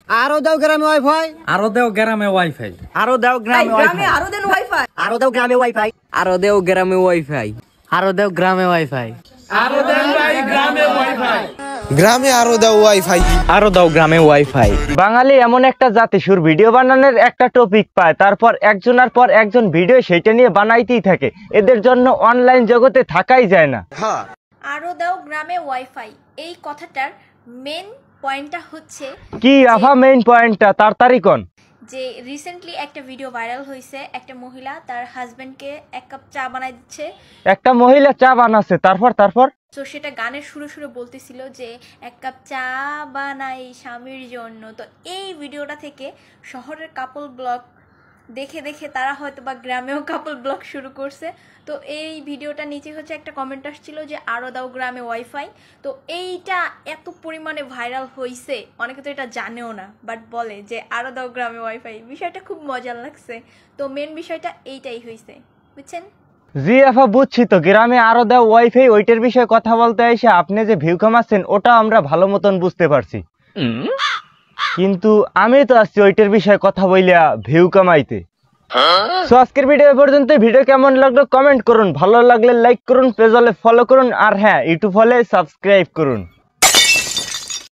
আরো দাও গ্রামে ওয়াইফাই। আরো দেও গ্রামে ওয়াইফাই। আরো দাও গ্রামে ওয়াইফাই। আরো দেন ওয়াইফাই। আরো দাও গ্রামে ওয়াইফাই। আরো দেও গ্রামে ওয়াইফাই। আরো দাও গ্রামে ওয়াইফাই। আরো দেন ভাই গ্রামে ওয়াইফাই। গ্রামে আরো দাও ওয়াইফাই। আরো দাও গ্রামে ওয়াইফাই। বাঙালি এমন একটা জাতি সুর ভিডিও বানানোর একটা টপিক পায়, তারপর একজনের পর একজন ভিডিও সেটা নিয়ে বানাইতেই থাকে। এদের জন্য অনলাইন জগতে থাকাই যায় না। আরো দাও গ্রামে ওয়াইফাই এই কথাটার মেন পয়েন্টটা হচ্ছে কি আফা মেইন পয়েন্টটা তাড়াতাড়ি কোন। যে রিসেন্টলি একটা ভিডিও ভাইরাল হয়েছে, একটা মহিলা তার হাজবেন্ডকে এক কাপ চা বানাই দিচ্ছে। একটা মহিলা চা বানাচ্ছে, তারপর তো সেটা গানের সুরে বলতেছিল যে এক কাপ চা বানাই স্বামীর জন্য। তো এই ভিডিওটা থেকে শহরের কাপল ব্লগ দেখে দেখে তারা হয়তো বা গ্রামেও কাপল ব্লগ শুরু করছে। তো এই ভিডিওটা নিচে হচ্ছে একটা কমেন্ট আসছিল যে আরো দাও গ্রামে ওয়াইফাই। তো এইটা এত পরিমাণে ভাইরাল হয়েছে, অনেকে তো এটা জানেও না, বাট বলে যে আরো দাও গ্রামে ওয়াইফাই। বিষয়টা খুব মজার লাগছে। তো মেন বিষয়টা এইটাই হয়েছে, বুঝছেন? জি আফা বুঝছি। তো গ্রামে আরো দাও ওয়াইফাই ওইটার বিষয়ে কথা বলতে এসে আপনি যে ভিউ কামাচ্ছেন ওটা আমরা ভালো মতন বুঝতে পারছি, কিন্তু আমি তো আসছি ওইটার বিষয়ে কথা বইলা ভিউ কামাইতে। সো আজকের ভিডিও পর্যন্ত। ভিডিও কেমন লাগলো কমেন্ট করুন, ভালো লাগলে লাইক করুন, পেজ হলে ফলো করুন, আর হ্যাঁ ইউটিউব হলে সাবস্ক্রাইব করুন।